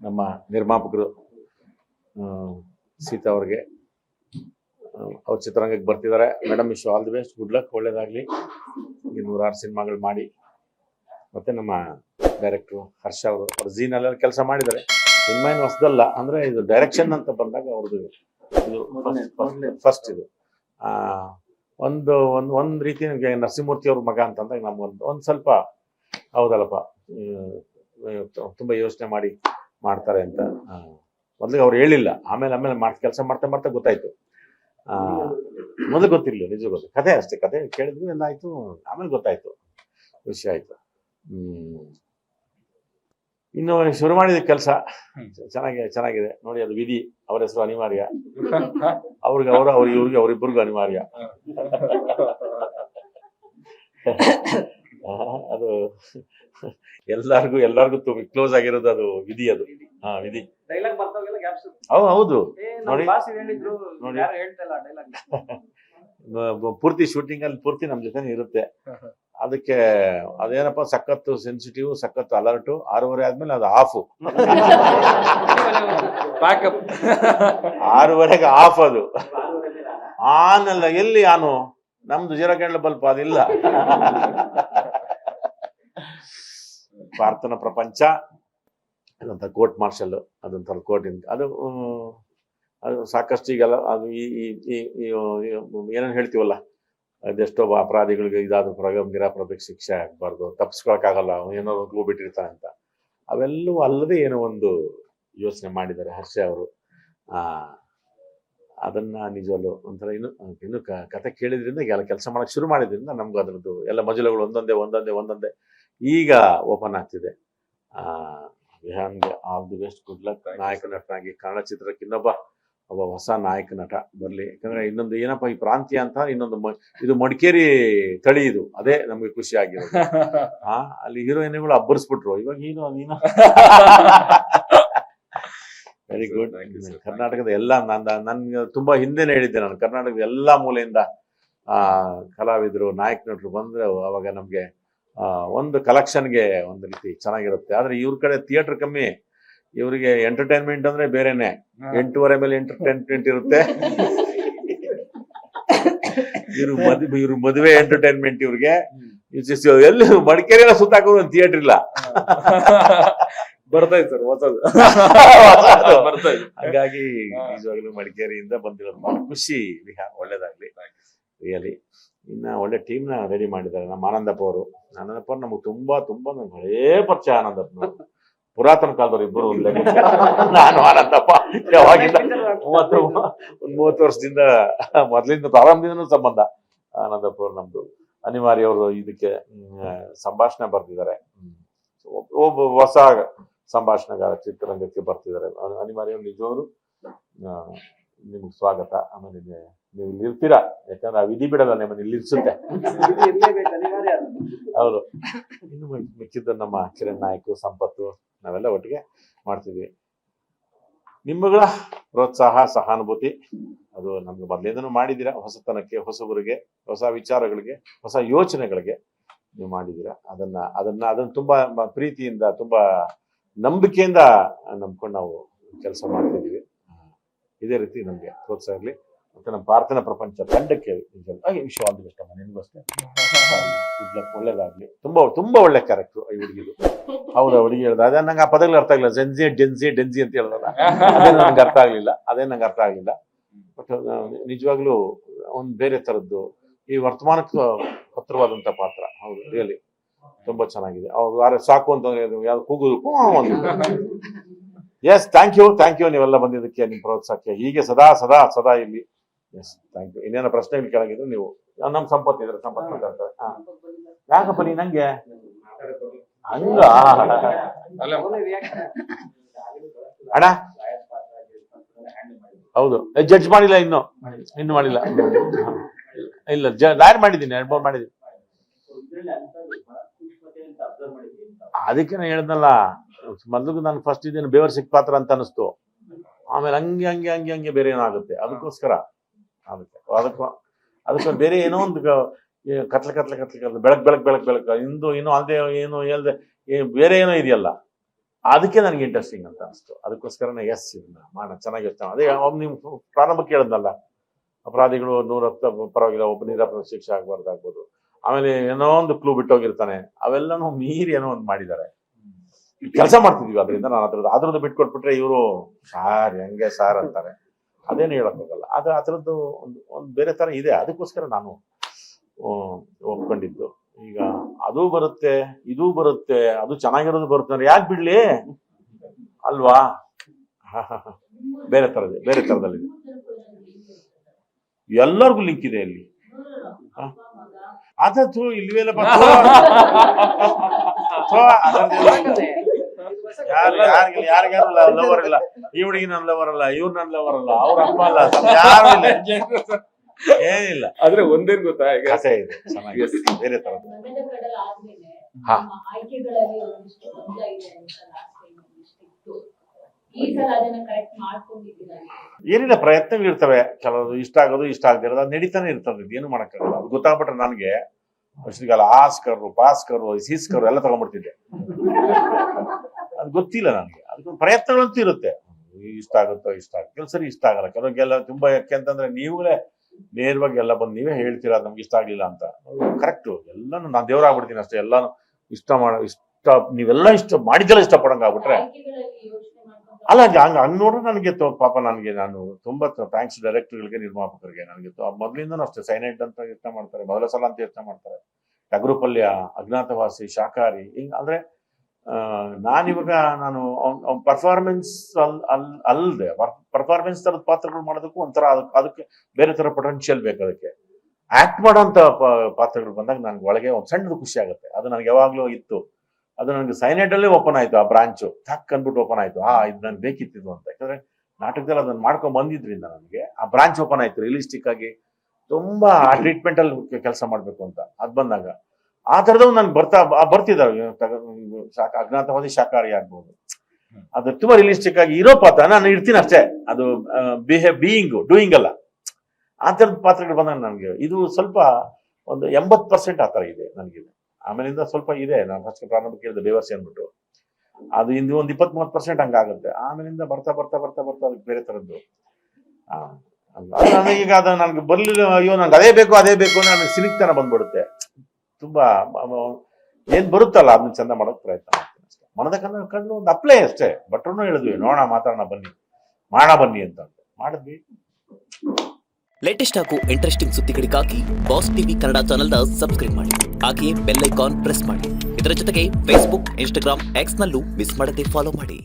ನಮ್ಮ ನಿರ್ಮಾಪಕರು ಸೀತಾ ಅವ್ರಿಗೆ ಅವ್ರ ಚಿತ್ರರಂಗಕ್ಕೆ ಬರ್ತಿದ್ದಾರೆ. Madam wish all the best, good luck, ಒಳ್ಳೇದಾಗಲಿ, ಈ 106 ಸಿನಿಮಾಗಳು ಮಾಡಿ. ಮತ್ತು ನಮ್ಮ ಡೈರೆಕ್ಟ್ರು ಹರ್ಷ ಅವರು ಝೀನಲ್ಲೆಲ್ಲ ಕೆಲಸ ಮಾಡಿದ್ದಾರೆ. ಸಿನಿಮಾ ಏನು ಹೊಸದಲ್ಲ, ಅಂದರೆ ಇದು ಡೈರೆಕ್ಷನ್ ಅಂತ ಬಂದಾಗ ಅವ್ರದ್ದು ಇದು ಫಸ್ಟ್ ಇದು ಒಂದು ರೀತಿ ನರಸಿಂಹಮೂರ್ತಿ ಅವ್ರ ಮಗ ಅಂತಂದಾಗ ನಮ್ಗೊಂದು ಸ್ವಲ್ಪ ಹೌದಲ್ಲಪ್ಪ ತುಂಬ ಯೋಚನೆ ಮಾಡಿ ಮಾಡ್ತಾರೆ ಅಂತ ಮೊದಲಿಗೆ ಅವ್ರು ಹೇಳಿಲ್ಲ. ಆಮೇಲೆ ಕೆಲಸ ಮಾಡ್ತಾ ಗೊತ್ತಾಯ್ತು. ಮೊದಲು ಗೊತ್ತಿರಲಿಲ್ಲ, ನಿಜ ಗೊತ್ತು, ಕಥೆ ಅಷ್ಟೇ, ಕಥೆ ಕೇಳಿದ್ವಿ ಎಲ್ಲ ಆಯಿತು, ಆಮೇಲೆ ಗೊತ್ತಾಯ್ತು, ಖುಷಿ ಆಯಿತು. ಇನ್ನು ಶುರು ಮಾಡಿದ ಕೆಲಸ ಚೆನ್ನಾಗಿದೆ ನೋಡಿ. ಅದು ವಿಧಿ, ಅವರ ಹೆಸರು ಅನಿವಾರ್ಯ, ಅವ್ರಿಗೆ ಇವ್ರಿಗೆ ಅವರಿಬ್ಬರಿಗೂ ಅನಿವಾರ್ಯ. ಅದು ಎಲ್ಲರಿಗೂ ಕ್ಲೋಸ್ ಆಗಿರೋದು, ಅದು ವಿಧಿ, ಅದು ವಿಧಿ. ಹೌದು ನೋಡಿ ಪೂರ್ತಿ ಶೂಟಿಂಗ್ ಅಲ್ಲಿ ಪೂರ್ತಿ ನಮ್ ಜೊತೆ ಇರುತ್ತೆ. ಅದಕ್ಕೆ ಅದೇನಪ್ಪ ಸಖತ್ತು ಸೆನ್ಸಿಟಿವ್, ಸಖತ್ತು ಅಲರ್ಟು. 6:30 ಆದ್ಮೇಲೆ ಅದು ಆಫ್, 6:30ಗೆ ಆಫ್. ಅದು ಆನ್ ಅಲ್ಲ, ಎಲ್ಲಿ ಆನು? ನಮ್ದು 0 ಕ್ಯಾಂಡಲ್ ಬಲ್ಪ್ ಅದಿಲ್ಲ. ಪ್ರಾರ್ಥನಾ ಪ್ರಪಂಚ ಅದಂತ ಕೋರ್ಟ್ ಮಾರ್ಷಲ್, ಅದೊಂಥರ ಕೋರ್ಟ್ ಅದು ಸಾಕಷ್ಟು ಈಗಲ್ಲ. ಅದು ಏನೇನು ಹೇಳ್ತೀವಲ್ಲ, ಅದೆಷ್ಟೋ ಅಪರಾಧಿಗಳಿಗೆ ಇದಾದ ನಿರಾಪರಾಧಿಗೆ ಶಿಕ್ಷೆ ಆಗಬಾರ್ದು, ತಪ್ಪಿಸ್ಕೊಳಕ್ಕಾಗಲ್ಲ, ಏನೋ ಹೋಗ್ಬಿಟ್ಟಿರ್ತಾನೆ ಅಂತ. ಅವೆಲ್ಲವೂ ಅಲ್ಲದೆ ಏನೋ ಒಂದು ಯೋಚನೆ ಮಾಡಿದ್ದಾರೆ ಹರ್ಷ ಅವರು. ಅದನ್ನ ನಿಜವಲ್ಲೂ ಒಂಥರ ಇನ್ನು ಕತೆ ಕೇಳಿದ್ರಿಂದ ಎಲ್ಲ ಕೆಲಸ ಮಾಡಕ್ಕೆ ಶುರು ಮಾಡಿದ್ರಿಂದ ನಮ್ಗೆ ಅದ್ರದ್ದು ಎಲ್ಲ ಮಜಲುಗಳು ಒಂದೊಂದೇ ಈಗ ಓಪನ್ ಆಗ್ತಿದೆ. ವಿಹಾನ್ಗೆ all the best, good luck. ನಾಯಕ ನಟನಾಗಿ ಕನ್ನಡ ಚಿತ್ರಕ್ಕೆ ಇನ್ನೊಬ್ಬ ಹೊಸ ನಾಯಕ ನಟ ಬರಲಿ. ಯಾಕಂದ್ರೆ ಇನ್ನೊಂದು ಏನಪ್ಪ, ಈ ಪ್ರಾಂತ್ಯ ಅಂತ ಇನ್ನೊಂದು ಇದು ಮಡಿಕೇರಿ ತಳಿ, ಇದು ಅದೇ ನಮ್ಗೆ ಖುಷಿ ಆಗಿರೋದು. ಅಲ್ಲಿ ಹೀರೋಯಿನ್ಗಳು ಅಬ್ಬರಿಸ್ಬಿಟ್ರು, ಇವಾಗ ನೀನು ವೆರಿ ಗುಡ್. ಕರ್ನಾಟಕದ ಎಲ್ಲ ನನ್ಗೆ ತುಂಬಾ ಹಿಂದೆನೆ ಹೇಳಿದ್ದೆ ನಾನು, ಕರ್ನಾಟಕದ ಎಲ್ಲಾ ಮೂಲೆಯಿಂದ ಕಲಾವಿದರು, ನಾಯಕ ನಟರು ಬಂದ್ರೆ ಅವಾಗ ನಮ್ಗೆ ಒಂದು ಕಲೆಕ್ಷನ್ಗೆ ಒಂದು ರೀತಿ ಚೆನ್ನಾಗಿರುತ್ತೆ. ಆದ್ರೆ ಇವ್ರ ಕಡೆ ಥಿಯೇಟರ್ ಕಮ್ಮಿ, ಇವರಿಗೆ ಎಂಟರ್ಟೈನ್ಮೆಂಟ್ ಅಂದ್ರೆ ಬೇರೆನೆ. 8:30 ಮೇಲೆ ಎಂಟರ್ಟೈನ್ಮೆಂಟ್ ಇರುತ್ತೆ. ಇವ್ರು ಮದುವೆ ಎಂಟರ್ಟೈನ್ಮೆಂಟ್ ಇವ್ರಿಗೆ. ಎಲ್ಲಿ ಮಡಿಕೇರಿ ಎಲ್ಲ ಸುತ್ತಾಕೋದು ಒಂದು ಥಿಯೇಟರ್ ಇಲ್ಲ. ಬರ್ತಾ ಇತ್ತು ಸರ್ ಹೊಸದು. ಹಾಗಾಗಿ ನಿಜವಾಗ್ಲೂ ಮಡಿಕೇರಿಯಿಂದ ಬಂದಿರೋದು ಬಹಳ ಖುಷಿ. ಒಳ್ಳೇದಾಗ್ಲಿ ರಿಯಲಿ. ಇನ್ನ ಒಳ್ಳೆ ಟೀಮ್ ನ ರೆಡಿ ಮಾಡಿದ್ದಾರೆ ನಮ್ಮ ಆನಂದಪ್ಪ ಅವರು. ನಮಗೆ ತುಂಬಾ ಹಳೇ ಪರಿಚಯ. ಆನಂದಪ್ಪ ಪುರಾತನ ಕಾಲದವ್ರು ಇಬ್ಬರು. ನಾನು ಆನಂದಪ್ಪ ಯಾವಾಗಿಂದ 30 ವರ್ಷದಿಂದ ಮೊದಲಿಂದ ಪ್ರಾರಂಭದಿಂದನೂ ಸಂಬಂಧ. ಆನಂದಪ್ಪ ಅವರು ನಮ್ದು ಅನಿವಾರ್ಯ ಅವರು ಇದಕ್ಕೆ ಸಂಭಾಷಣೆ ಬರ್ತಿದ್ದಾರೆ. ಒಬ್ಬ ಹೊಸ ಸಂಭಾಷಣೆಗಾರ ಚಿತ್ರರಂಗಕ್ಕೆ ಬರ್ತಿದ್ದಾರೆ. ಅನಿವಾರ್ಯ ನಿಜವರು ನಿಮ್ಗೆ ಸ್ವಾಗತ. ಆಮೇಲೆ ನೀವು ಇಲ್ಲಿ ಇರ್ತೀರಾ, ಯಾಕಂದ್ರೆ ಆ ವಿಧಿ ಬಿಡಲ್ಲ ನಿಮ್ಮನ್ನ ಇಲ್ಲಿ ಇರ್ಸುತ್ತೆ. ಹೌದು. ಇನ್ನು ಮಿಕ್ಕಿದ್ದ ನಮ್ಮ ಕಿರಣ್ ನಾಯ್ಕು, ಸಂಪತ್ತು, ನಾವೆಲ್ಲ ಒಟ್ಟಿಗೆ ಮಾಡ್ತಿದ್ವಿ. ನಿಮ್ಮಗಳ ಪ್ರೋತ್ಸಾಹ, ಸಹಾನುಭೂತಿ ಅದು ನಮ್ಗೆ ಮೊದಲಿಂದನೂ ಮಾಡಿದ್ದೀರಾ. ಹೊಸತನಕ್ಕೆ, ಹೊಸಬರಿಗೆ, ಹೊಸ ವಿಚಾರಗಳಿಗೆ, ಹೊಸ ಯೋಚನೆಗಳಿಗೆ ನೀವು ಮಾಡಿದ್ದೀರಾ. ಅದನ್ನ ತುಂಬಾ ಪ್ರೀತಿಯಿಂದ, ತುಂಬಾ ನಂಬಿಕೆಯಿಂದ ನಂಬ್ಕೊಂಡು ನಾವು ಕೆಲಸ ಮಾಡ್ತಿದ್ದೀವಿ. ಇದೇ ರೀತಿ ನಮ್ಗೆ ಪ್ರೋತ್ಸಾಹ ಇರಲಿ. ಮತ್ತೆ ನಮ್ಮ ಪ್ರಾರ್ಥನಾ ಪ್ರಪಂಚ ತಂಡಕ್ಕೆ ವಿಶ್ವ ಆಲ್ ದಿ ಬೆಸ್ಟ್ ಅಮ್ಮ, ನಿನ್ಗೂ ಅಷ್ಟೇ. ಒಳ್ಳೇದಾಗ್ಲಿ. ತುಂಬಾ ಒಳ್ಳೆ ಕ್ಯಾರೆಕ್ಟರ್ ಈ ಹುಡುಗಿದು. ಹೌದಾ, ಹುಡುಗಿ ಹೇಳ್ದ ಅದೇ ನಂಗೆ ಆ ಪದಗಳು ಅರ್ಥ ಆಗಿಲ್ಲ. ಡೆನ್ಸಿ ಅಂತ ಹೇಳಿದ್ರಲ್ಲ, ಅದೇನು ನಂಗೆ ಅರ್ಥ ಆಗ್ಲಿಲ್ಲ. ಬಟ್ ನಿಜವಾಗ್ಲೂ ಒಂದು ಬೇರೆ ತರದ್ದು, ಈ ವರ್ತಮಾನಕ್ಕೆ ಹತ್ರವಾದಂತ ಪಾತ್ರ. ಹೌದು, ರಿಯಲಿ ತುಂಬಾ ಚೆನ್ನಾಗಿದೆ. ಅವ್ರು ಸಾಕು ಅಂತ ಯಾವ್ದು ಕೂಗುದು ಎಸ್. ಥ್ಯಾಂಕ್ ಯು ನೀವೆಲ್ಲ ಬಂದಿದ್ದಕ್ಕೆ, ನಿಮ್ಮ ಪ್ರೋತ್ಸಾಹಕ್ಕೆ ಹೀಗೆ ಸದಾ ಇಲ್ಲಿ. Yes, thank you. ಇನ್ನೇನೋ ಪ್ರಶ್ನೆಗಳು ಕೆಳಗಿದ್ರು ನೀವು ನಮ್ಮ ಸಂಪತ್ತು ಇದ್ರೆ ಸಂಪತ್ತು ಮಾತಾಡ್ತಾರೆ. ಯಾಕಪ್ಪ ನೀ ನಂಗೆ ಹಂಗ ಅಣ್ಣ? ಹೌದು, ಜಡ್ಜ್ ಮಾಡಿಲ್ಲ, ಇನ್ನು ಮಾಡಿಲ್ಲ. ಇಲ್ಲ, ಲಾಯರ್ ಮಾಡಿದ್ದೀನಿ, 2-3 ಮಾಡಿದ್ದೀನಿ. ಅದಕ್ಕೆ ನಾನು ಹೇಳ್ದಲ್ಲ, ಮೊದಲು ನಾನು ಫಸ್ಟ್ ಇದೇನು ಬೇವರ್ ಸಿಕ್ ಪಾತ್ರ ಅಂತ ಅನಿಸ್ತು. ಆಮೇಲೆ ಹಂಗೆ ಬೇರೆ ಏನೋ ಆಗುತ್ತೆ. ಅದಕ್ಕೋಸ್ಕರ ಅದಕ್ಕೆ ಬೇರೆ ಏನೋ ಒಂದು ಕತ್ಲೆ ಬೆಳಕ್ ಇಂದು ಏನೋ ಅಲ್ಲದೆ ಏನೋ ಹೇಳ್ದೆ ಬೇರೆ ಏನೋ ಇದೆಯಲ್ಲ, ಅದಕ್ಕೆ ನನಗೆ ಇಂಟ್ರೆಸ್ಟಿಂಗ್ ಅಂತ ಅನಿಸ್ತು. ಅದಕ್ಕೋಸ್ಕರನೇ ಎಸ್ ಇದನ್ನ ಮಾಡೋಣ, ಚೆನ್ನಾಗಿ ಯೋಚನೆ. ಅದೇ ನೀವು ಪ್ರಾರಂಭಕ್ಕೆ ಹೇಳಿದ್ನಲ್ಲ, ಅಪರಾಧಿಗಳು 110 ಪರವಾಗಿಲ್ಲ, ಒಬ್ಬ ನಿರಪರಾಧ ಶಿಕ್ಷೆ ಆಗ್ಬಾರ್ದಾಗ್ಬೋದು, ಆಮೇಲೆ ಏನೋ ಒಂದು ಕ್ಲೂ ಬಿಟ್ಟೋಗಿರ್ತಾನೆ, ಅವೆಲ್ಲನೂ ಮೀರಿ ಏನೋ ಒಂದು ಮಾಡಿದ್ದಾರೆ. ಕೆಲಸ ಮಾಡ್ತಿದೀವಿ ಅದರಿಂದ. ನಾನು ಅದ್ರದ್ದು ಬಿಟ್ಕೊಟ್ಬಿಟ್ರೆ ಇವರು ಸಾರ್ ಹೆಂಗೆ ಸಾರ್ ಅಂತಾರೆ, ಅದೇನು ಹೇಳಕ್ಕಾಗಲ್ಲ. ಅದು ಆ ಥರದ್ದು ಒಂದು ಬೇರೆ ಥರ ಇದೆ. ಅದಕ್ಕೋಸ್ಕರ ನಾನು ಒಪ್ಕೊಂಡಿದ್ದು. ಈಗ ಅದು ಬರುತ್ತೆ, ಇದು ಬರುತ್ತೆ, ಅದು ಚೆನ್ನಾಗಿರೋದು ಬರುತ್ತೆ ಅಂದ್ರೆ ಯಾಕೆ ಬಿಡ್ಲಿ ಅಲ್ವಾ? ಬೇರೆ ಥರದಲ್ಲಿದೆ, ಎಲ್ಲರಿಗೂ ಲಿಂಕ್ ಇದೆ ಇಲ್ಲಿ. ಅದೂ ಇಲ್ವೇಲ್ಲ ಯಾರಿಗಾರು ಲವರ್ ಇಲ್ಲ. ಈ ಹುಡುಗಿ ನನ್ ಲವರ್ ಅಲ್ಲ, ಇವ್ರು ನನ್ ಲವರ್ ಅಲ್ಲ, ಅವ್ರ ಅಪ್ಪ ಅಲ್ಲ, ಯಾರು ಇಲ್ಲ, ಏನಿಲ್ಲ. ಆದ್ರೆ ಒಂದೇನ್ ಗೊತ್ತಾ, ಕಥೆ ಇದೆ ಚೆನ್ನಾಗಿ, ಬೇರೆ ತರದ್ದು. ಹಾ, ಏನಿಲ್ಲ, ಪ್ರಯತ್ನಗಳು ಇರ್ತವೆ. ಕೆಲವು ಇಷ್ಟ ಆಗೋದು, ಇಷ್ಟ ಆಗದಿರೋದು, ಅದು ನಡೀತಾನೆ ಇರ್ತದೆ. ಏನು ಮಾಡಕ್ಕಾಗಲ್ಲ. ಅದು ಗೊತ್ತಾಗ್ಬಿಟ್ರೆ ನನಗೆ ಅಷ್ಟೊತ್ತಿಗೆಲ್ಲ ಆಸ್ಕರು, ಪಾಸ್ಕರು, ಸೀಸ್ಕರು ಎಲ್ಲ ತಗೊಂಡ್ಬಿಡ್ತಿದ್ದೆ. ಅದು ಗೊತ್ತಿಲ್ಲ ನನಗೆ. ಅದಕ್ಕೊಂದು ಪ್ರಯತ್ನಗಳಂತೂ ಇರುತ್ತೆ. ಇಷ್ಟ ಆಗುತ್ತೋ ಇಷ್ಟ ಆಗುತ್ತೆ, ಕೆಲವು ಸರಿ ಇಷ್ಟ ಆಗಲ್ಲ. ಕೆಲವರಿಗೆಲ್ಲ ತುಂಬಾ ಯಾಕೆ ಅಂತಂದ್ರೆ ನೀವುಗಳೇ ನೇರವಾಗಿ ಎಲ್ಲ ಬಂದು ನೀವೇ ಹೇಳ್ತೀರಾ ನಮ್ಗೆ ಇಷ್ಟ ಆಗ್ಲಿಲ್ಲ ಅಂತ. ಕರೆಕ್ಟು, ಎಲ್ಲಾನು ನಾನು ದೇವರಾಗ್ಬಿಡ್ತೀನಿ ಅಷ್ಟೇ. ಎಲ್ಲಾನು ಇಷ್ಟ ನೀವೆಲ್ಲ ಇಷ್ಟ ಮಾಡಿದ್ದೆಲ್ಲ ಇಷ್ಟಪಡಂಗ ಆಗ್ಬಿಟ್ರೆ ಅಲ್ಲ, ಹಂಗ್ ನೋಡ್ರೆ ನನಗೆ ಪಾಪ ನಾನು ತುಂಬಾ ಥ್ಯಾಂಕ್ಸ್ ಡೈರೆಕ್ಟರ್ಗಳಿಗೆ, ನಿರ್ಮಾಪಕರಿಗೆ. ನನಗೆ ಮೊದಲಿಂದನೂ ಅಷ್ಟೇ ಸೈನೆಂಟ್ ಅಂತ ಯೋಚನೆ ಮಾಡ್ತಾರೆ, ಮೊದಲ ಸಲ ಅಂತ ಯೋಚನೆ ಮಾಡ್ತಾರೆ, ಟಗರುಪಲ್ಯ, ಅಜ್ಞಾತವಾಸಿ, ಶಾಕಾಹಾರಿ, ಹಿಂಗ್ ಅಂದ್ರೆ ನಾನಿವಾಗ ಪರ್ಫಾರ್ಮೆನ್ಸ್ ಅಲ್ಲದೆ ಪರ್ಫಾರ್ಮೆನ್ಸ್ ತರದ ಪಾತ್ರಗಳು ಮಾಡೋದಕ್ಕೂ ಒಂಥರ ಅದಕ್ಕೆ ಬೇರೆ ತರ ಪೊಟೆನ್ಷಿಯಲ್ ಬೇಕು. ಅದಕ್ಕೆ ಆಕ್ಟ್ ಮಾಡೋಂಥ ಪಾತ್ರಗಳು ಬಂದಾಗ ನನ್ಗೆ ಒಳಗೆ ಒಂದು ಸಣ್ಣದು ಖುಷಿ ಆಗುತ್ತೆ. ಅದು ನನಗೆ ಯಾವಾಗ್ಲೂ ಇತ್ತು. ಅದು ನನಗೆ ಸೈನೆಟ್ ಅಲ್ಲೇ ಓಪನ್ ಆಯ್ತು, ಆ ಬ್ರಾಂಚು ಟಕ್ ಅಂದ್ಬಿಟ್ಟು ಓಪನ್ ಆಯ್ತು. ಇದು ನನ್ಗೆ ಬೇಕಿತ್ತು ಅಂತ. ಯಾಕಂದ್ರೆ ನಾಟಕದಲ್ಲಿ ಅದನ್ನ ಮಾಡ್ಕೊಂಡ್ ಬಂದಿದ್ರಿಂದ ನನಗೆ ಆ ಬ್ರಾಂಚ್ ಓಪನ್ ಆಯ್ತು. ರಿಯಲಿಸ್ಟಿಕ್ ಆಗಿ ತುಂಬಾ ಆ ಟ್ರೀಟ್ಮೆಂಟ್ ಅಲ್ಲಿ ಕೆಲಸ ಮಾಡ್ಬೇಕು ಅಂತ ಅದ್ ಬಂದಾಗ ಆ ತರದವ್ ನನ್ಗೆ ಬರ್ತಿದ್ದಾವೆ. ಅಜ್ಞಾತವಾದಿ, ಶಾಕಾಹಾರಿ ಆಗ್ಬೋದು. ಅದು ತುಂಬಾ ರಿಯಲಿಸ್ಟಿಕ್ ಆಗಿ ಇರೋ ಪಾತ್ರ ನಾನು ಇರ್ತೀನಿ ಅಷ್ಟೇ. ಅದು ಡೂಯಿಂಗ್ ಅಲ್ಲ. ಆ ತರದ ಪಾತ್ರಗಳು ಬಂದಾಗ ನನಗೆ ಇದು ಸ್ವಲ್ಪ ಒಂದು 80% ಆ ತರ ಇದೆ ನನಗಿದೆ. ಆಮೇಲಿಂದ ಸ್ವಲ್ಪ ಇದೆ. ನಾನು ಫಸ್ಟ್ ಪ್ರಾರಂಭಕ್ಕೆ ಹೇಳಿದೆ ಬೇವರ್ಸಿ ಅಂದ್ಬಿಟ್ಟು, ಅದು ಇಂದು ಒಂದು 20-30% ಹಂಗಾಗುತ್ತೆ. ಆಮೇಲಿಂದ ಬರ್ತಾ ಅದಕ್ಕೆ ಬೇರೆ ತರದ್ದು. ಈಗ ಅದು ನನ್ಗೆ ಬರ್ಲಿಲ್ಲ, ಅಯ್ಯೋ ನಂಗೆ ಅದೇ ಬೇಕು ನನಗೆ ಸಿನಿಕ್ತನ ಬಂದ್ಬಿಡುತ್ತೆ. ತುಂಬಾ ಏನ್ ಬರುತ್ತಲ್ಲ ಅದನ್ನ ಚಂದ ಮಾಡೋಕ್ ಪ್ರಯತ್ನ ಮಾಡ್ತೀನಿ ಅಷ್ಟೇ. ಮನದ ಕಣ್ಣು ಒಂದು ಅಪ್ಲೈ ಅಷ್ಟೇ. ಭಟ್ರು ಹೇಳಿದ್ವಿ, ನೋಡೋಣ, ಮಾತಾಡೋಣ, ಬನ್ನಿ ಅಂತ ಮಾಡಿದ್ವಿ. ಲೇಟೆಸ್ಟ್ ಹಾಗೂ ಇಂಟ್ರೆಸ್ಟಿಂಗ್ ಸುದ್ದಿಗಳಿಗಾಗಿ ಬಾಸ್ ಟಿವಿ ಕನ್ನಡ ಚಾನೆಲ್ನ ಸಬ್ಸ್ಕ್ರೈಬ್ ಮಾಡಿ. ಹಾಗೆಯೇ ಬೆಲ್ ಐಕಾನ್ ಪ್ರೆಸ್ ಮಾಡಿ. ಇದರ ಜೊತೆಗೆ ಫೇಸ್ಬುಕ್, ಇನ್ಸ್ಟಾಗ್ರಾಮ್, ಎಕ್ಸ್ ನಲ್ಲೂ ಮಿಸ್ ಮಾಡದೆ ಫಾಲೋ ಮಾಡಿ.